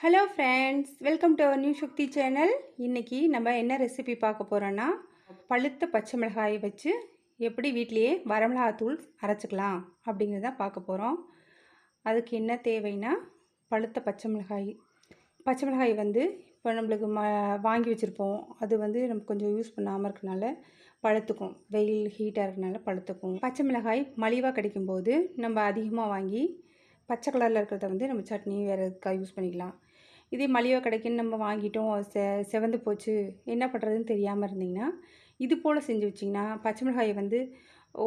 Hello friends, welcome to our new Shakti channel. இன்றைக்கி நம்ம என்ன ரெசிபி பார்க்க போகிறோன்னா, பழுத்த பச்சை மிளகாயை வச்சு எப்படி வீட்டிலையே வரமிளகாத்தூள் அரைச்சிக்கலாம் அப்படிங்கிறத பார்க்க போகிறோம். அதுக்கு என்ன தேவைன்னா, பழுத்த பச்சை மிளகாய் வந்து இப்போ நம்மளுக்கு வாங்கி வச்சுருப்போம். அது வந்து நம்ம கொஞ்சம் யூஸ் பண்ணாமல் இருக்கனால பழுத்துக்கும், வெயில் ஹீட்டாக இருக்கனால பழுத்துக்கும். பச்சை மிளகாய் மலிவாக கிடைக்கும்போது நம்ம அதிகமாக வாங்கி பச்சை கலரில் இருக்கிறத வந்து நம்ம சட்னி வேறு எதுக்காக யூஸ் பண்ணிக்கலாம். இதே மலிவாக கிடைக்குன்னு நம்ம வாங்கிட்டோம், செவந்து போச்சு, என்ன பண்ணுறதுன்னு தெரியாமல் இருந்தீங்கன்னா இது போல் செஞ்சு வச்சிங்கன்னா பச்சை மிளகாயை வந்து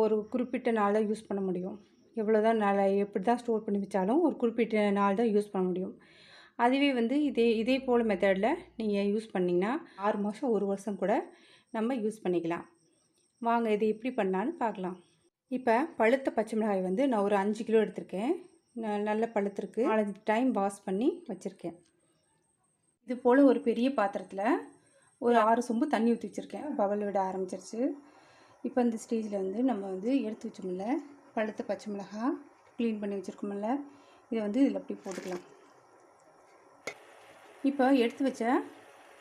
ஒரு குறிப்பிட்ட நாள் தான் யூஸ் பண்ண முடியும். எவ்வளோ தான் எப்படி தான் ஸ்டோர் பண்ணி வச்சாலும் ஒரு குறிப்பிட்ட நாள் தான் யூஸ் பண்ண முடியும். அதுவே வந்து இதே போல் மெத்தடில் நீங்கள் யூஸ் பண்ணிங்கன்னா 6 மாதம் 1 வருஷம் கூட நம்ம யூஸ் பண்ணிக்கலாம். வாங்க இது எப்படி பண்ணான்னு பார்க்கலாம். இப்போ பழுத்த பச்சை மிளகாய் வந்து நான் ஒரு 5 கிலோ எடுத்திருக்கேன். நல்ல பழுத்திருக்கு. 4 டைம் வாஷ் பண்ணி வச்சுருக்கேன். இது போல் ஒரு பெரிய பாத்திரத்தில் ஒரு 6 சொம்பு தண்ணி ஊற்றி வச்சுருக்கேன். பபல் விட ஆரம்பிச்சிருச்சு. இப்போ இந்த ஸ்டேஜில் வந்து நம்ம வந்து எடுத்து வச்சோம்ல பழுத்த பச்சை மிளகா க்ளீன் பண்ணி வச்சுருக்கோம்ல, இதை வந்து இதில் அப்படி போட்டுக்கலாம். இப்போ எடுத்து வச்ச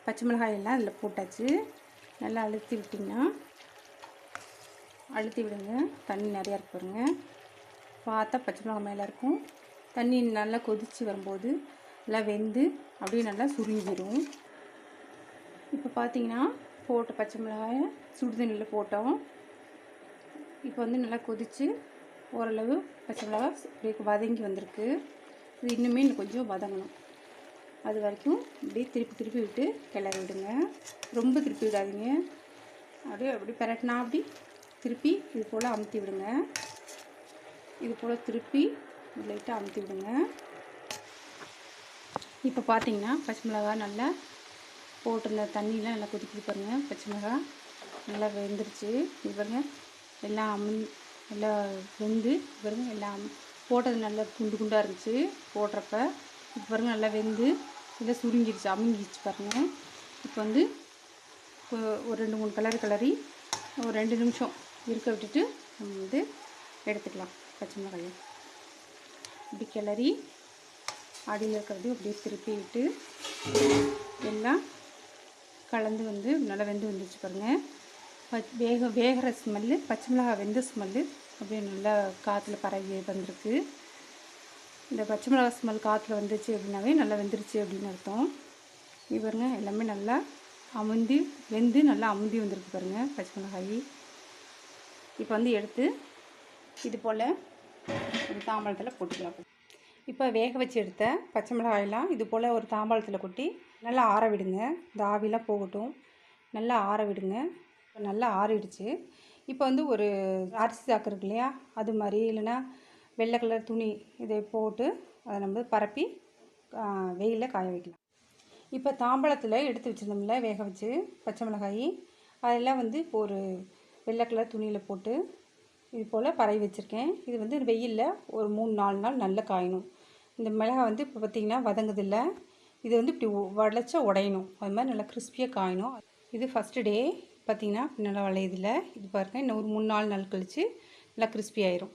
பச்சை மிளகாயெல்லாம் இதில் போட்டாச்சு. நல்லா அழுத்தி விட்டிங்கன்னா அழுத்தி விடுங்க. தண்ணி நிறையா இருக்கு பாருங்க. பார்த்தா பச்சை மிளகாய் மேலே இருக்கும். தண்ணி நல்லா கொதித்து வரும்போது நல்லா வெந்து அப்படியே நல்லா சுருங்கிடும். இப்போ பார்த்தீங்கன்னா போட்ட பச்சை மிளகாயை சுடுதண்ணியில் போட்டோம். இப்போ வந்து நல்லா கொதித்து ஓரளவு பச்சை மிளகாய் அப்படியே வதங்கி வந்திருக்கு. இது இன்னுமே கொஞ்சம் வதங்கணும். அது வரைக்கும் அப்படியே திருப்பி விட்டு கிளறி விடுங்க. ரொம்ப திருப்பி விடாதீங்க. அப்படியே பெரட்டினா அப்படி திருப்பி இது போல் அமுத்தி விடுங்க. இது போல் திருப்பி லைட்டாக அமுத்தி விடுங்க. இப்போ பார்த்தீங்கன்னா பச்சை மிளகாய் நல்லா போட்டிருந்த தண்ணியெலாம் நல்லா கொதிக்குது பாருங்கள். பச்சை மிளகாய் நல்லா வெந்துருச்சு. இது பாருங்கள் எல்லாம் நல்லா வெந்து பாருங்கள். எல்லாம் போட்டது நல்லா குண்டாக இருந்துச்சு போடுறப்ப. இப்போ பாருங்கள் நல்லா வெந்து நல்லா சுருங்கிடுச்சு, அமுங்கிடுச்சு பாருங்கள். இப்போ வந்து ஒரு 2-3 கிளறி ஒரு 2 நிமிஷம் இருக்க விட்டுட்டு நம்ம வந்து எடுத்துக்கலாம். பச்சை மிளகாயை இப்படி கிளறி அடியில் இருக்கிறதையும் அப்படியே திருப்பி விட்டு எல்லாம் கலந்து வந்து நல்லா வெந்து வந்துச்சு பாருங்கள். வேகிற ஸ்மெல்லு, பச்சை மிளகாய் வெந்த ஸ்மெல்லு அப்படியே நல்லா காற்றுல பரவி வந்திருக்கு. இந்த பச்சை மிளகாய் ஸ்மெல் காற்றுல வந்துச்சு அப்படின்னாவே நல்லா வெந்துருச்சு அப்படின்னு அர்த்தம். இது பாருங்கள் எல்லாமே நல்லா வெந்து நல்லா அமுந்தி வந்திருக்கு பாருங்கள் பச்சை மிளகாய். இப்போ வந்து எடுத்து இது போல் ஒரு தாம்பாளத்தில் போட்டுக்கலாம். இப்போ வேக வச்சு எடுத்த பச்சை மிளகாயெல்லாம் இது போல் ஒரு தாம்பாளத்தில் கொட்டி நல்லா ஆற விடுங்க. இந்த ஆவிலாம் போகட்டும். நல்லா ஆற விடுங்க. நல்லா ஆறிடுச்சு. இப்போ வந்து ஒரு அரிசி சாக்கு இருக்கு இல்லையா, அது மாதிரி இல்லைன்னா வெள்ளை கலர் துணி இதை போட்டு அதை நம்ம பரப்பி வெயிலில் காய வைக்கலாம். இப்போ தாம்பாளத்தில் எடுத்து வச்சுருந்தோம்ல வேக வச்சு பச்சை மிளகாய், அதெல்லாம் வந்து இப்போ ஒரு வெள்ளை கலர் துணியில் போட்டு இது போல் பரவி வச்சுருக்கேன். இது வந்து வெயிலில் ஒரு 3-4 நாள் நல்லா காயணும். இந்த மிளகாய் வந்து இப்போ பார்த்திங்கன்னா வதங்குதில்ல, இது வந்து இப்படி வளைச்சா உடையணும். அது மாதிரி நல்லா கிறிஸ்பியாக காயணும். இது ஃபஸ்ட்டு டே பார்த்திங்கன்னா நல்லா வளையுதில்ல. இது பாருங்கள் இன்னும் ஒரு 3-4 நாள் கழித்து நல்லா கிறிஸ்பி ஆயிரும்.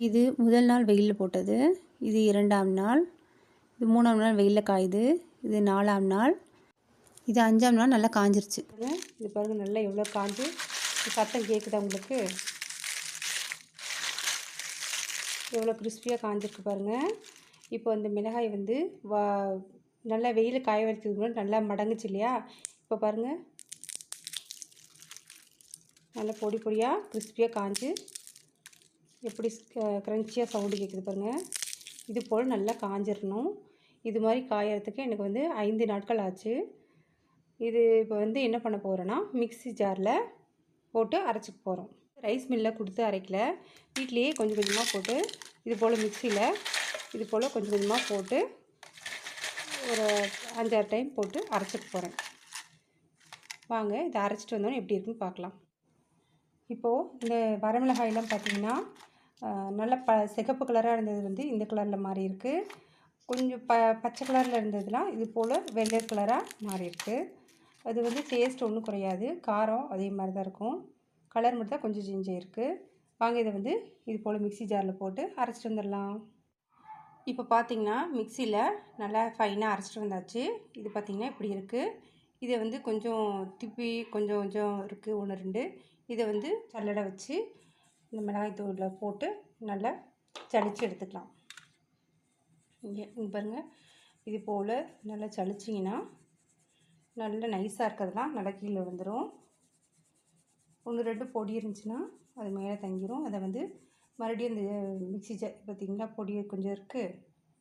இது முதல் நாள் வெயிலில் போட்டது. இது 2ஆம் நாள். இது 3ஆம் நாள் வெயிலில் காயுது. இது 4ஆம் நாள். இது 5ஆம் நாள் நல்லா காஞ்சிருச்சு. இது பாருங்கள் நல்லா எவ்வளோ காஞ்சு சத்தம் கேட்குதா உங்களுக்கு? எவ்வளோ கிறிஸ்பியாக காஞ்சிருக்கு பாருங்கள். இப்போ இந்த மிளகாய் வந்து நல்லா வெயில் காய வைக்கிறதுக்கு முன்னாடி நல்லா மடங்குச்சு இல்லையா, இப்போ பாருங்கள் நல்லா பொடியாக கிறிஸ்பியாக காஞ்சு எப்படி க்ரன்ச்சியாக சவுண்டு கேட்குது பாருங்கள். இது போல் நல்லா காஞ்சிடணும். இது மாதிரி காயறதுக்கு எனக்கு வந்து 5 நாட்கள் ஆச்சு. இது இப்போ வந்து என்ன பண்ண போகிறேன்னா மிக்ஸி ஜாரில் போட்டு அரைச்சிக்க போகிறோம். ரைஸ் மில்லில் கொடுத்து அரைக்கல, வீட்லேயே கொஞ்சம் கொஞ்சமாக போட்டு இது போல் மிக்சியில் இது போல் கொஞ்சம் கொஞ்சமாக போட்டு ஒரு 5-6 டைம் போட்டு அரைச்சிக்க போகிறேன். வாங்க இதை அரைச்சிட்டு வந்தோன்னே எப்படி இருக்குன்னு பார்க்கலாம். இப்போது இந்த வரமிளகாயெல்லாம் பார்த்திங்கன்னா நல்ல சிகப்பு கலராக இருந்தது வந்து இந்த கலரில் மாறி இருக்குது. கொஞ்சம் பச்சை கலரில் இருந்ததுலாம் இது போல் வெள்ளை கலராக மாறி இருக்குது. அது வந்து டேஸ்ட் ஒன்றும் குறையாது, காரம் அதே மாதிரி தான் இருக்கும். கலர் மட்டும் தான் கொஞ்சம் சேஞ்ச் ஆகிருக்கு. வாங்க இதை வந்து இது போல் மிக்ஸி ஜாரில் போட்டு அரைச்சிட்டு வந்துடலாம். இப்போ பார்த்தீங்கன்னா மிக்சியில் நல்லா ஃபைனாக அரைச்சிட்டு வந்தாச்சு. இது பார்த்தீங்கன்னா இப்படி இருக்குது. இதை வந்து கொஞ்சம் திப்பி கொஞ்சம் கொஞ்சம் இருக்குது 1, 2. இதை வந்து சல்லடை வச்சு இந்த மிளகாய் தூளில் போட்டு நல்லா சலிச்சு எடுத்துக்கலாம். இங்கே பாருங்கள், இது போல் நல்லா சலிச்சிங்கன்னா நல்லா நைஸாக இருக்கிறதுலாம் நல்லா கீழே வந்துடும். 1, 2 பொடி இருந்துச்சுன்னா அது மேலே தங்கிடும். அதை வந்து மறுபடியும் இந்த மிக்ஸி ஜார் பார்த்திங்கன்னா பொடி கொஞ்சம் இருக்குது,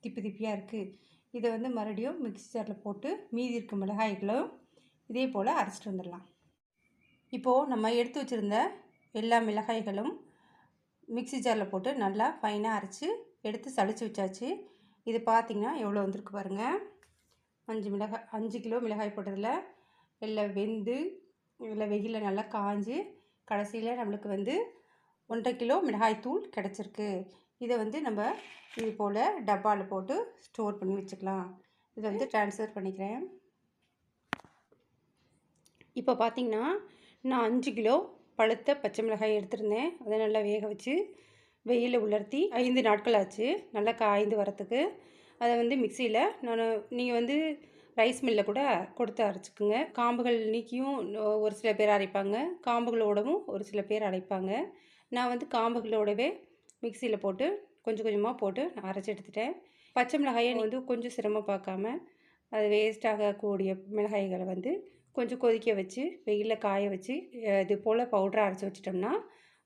திப்பி திப்பியாக இருக்குது. இதை வந்து மறுபடியும் மிக்ஸி ஜாரில் போட்டு மீதி இருக்க மிளகாய்களும் இதே போல் அரைச்சிட்டு வந்துடலாம். இப்போது நம்ம எடுத்து வச்சுருந்த எல்லா மிளகாய்களும் மிக்ஸி ஜாரில் போட்டு நல்லா ஃபைனாக அரைச்சி எடுத்து சளிச்சு வச்சாச்சு. இது பார்த்திங்கன்னா எவ்வளோ வந்திருக்கு பாருங்கள். 5 கிலோ மிளகாய் போட்டதில் எல்லாம் வெந்து இதில் வெயிலில் நல்லா காஞ்சு கடைசியில் நம்மளுக்கு வந்து 1.5 கிலோ மிளகாய் தூள் கிடச்சிருக்கு. இதை வந்து நம்ம இது போல் டப்பாவில் போட்டு ஸ்டோர் பண்ணி வச்சுக்கலாம். இதை வந்து ட்ரான்ஸ்ஃபர் பண்ணிக்கிறேன். இப்போ பார்த்திங்கன்னா நான் 5 கிலோ பழுத்த பச்சை மிளகாய் எடுத்திருந்தேன். அதை நல்லா வேக வச்சு வெயிலில் உலர்த்தி 5 நாட்கள் ஆச்சு நல்லா காய்ந்து வரத்துக்கு. அதை வந்து மிக்சியில் நீங்கள் வந்து ரைஸ் மில்லில் கூட கொடுத்து அரைச்சிக்குங்க. காம்புகள் நீக்கியும் ஒரு சில பேர் அரைப்பாங்க, காம்புகளோடவும் ஒரு சில பேர் அரைப்பாங்க. நான் வந்து காம்புகளோடவே மிக்சியில் போட்டு கொஞ்சம் கொஞ்சமாக போட்டு அரைச்சி எடுத்துட்டேன். பச்சை மிளகாயை வந்து கொஞ்சம் சிரமம் பார்க்காம அது வேஸ்ட் ஆகக்கூடிய மிளகாய்களை வந்து கொஞ்சம் கொதிக்க வச்சு வெயிலில் காய வச்சு இது போல் பவுடரை அரைச்சி வச்சிட்டோம்னா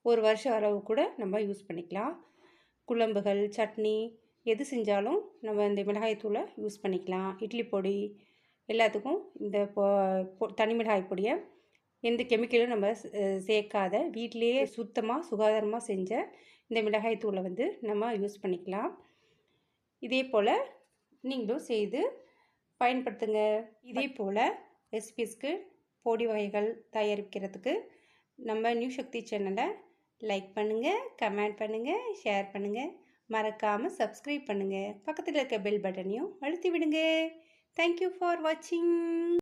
1 வருஷம் அளவு கூட நம்ம யூஸ் பண்ணிக்கலாம். குழம்புகள், சட்னி எது செஞ்சாலும் நம்ம இந்த மிளகாய் தூளை யூஸ் பண்ணிக்கலாம். இட்லி பொடி எல்லாத்துக்கும் இந்த தனி மிளகாய் பொடியை எந்த கெமிக்கலும் நம்ம சேர்க்காத வீட்டிலேயே சுத்தமாக சுகாதாரமாக செஞ்ச இந்த மிளகாய் தூளை வந்து நம்ம யூஸ் பண்ணிக்கலாம். இதே போல் நீங்களும் செய்து பயன்படுத்துங்க. இதே போல் ரெசிபீஸ்க்கு பொடி வகைகள் தயாரிக்கிறதுக்கு நம்ம நியூ சக்தி சேனலை லைக் பண்ணுங்கள், கமெண்ட் பண்ணுங்கள், ஷேர் பண்ணுங்கள். மறக்காமல் சப்ஸ்கிரைப் பண்ணுங்கள். பக்கத்தில் இருக்க பெல் பட்டனையும் அழுத்தி விடுங்க. தேங்க்யூ ஃபார் வாட்சிங்.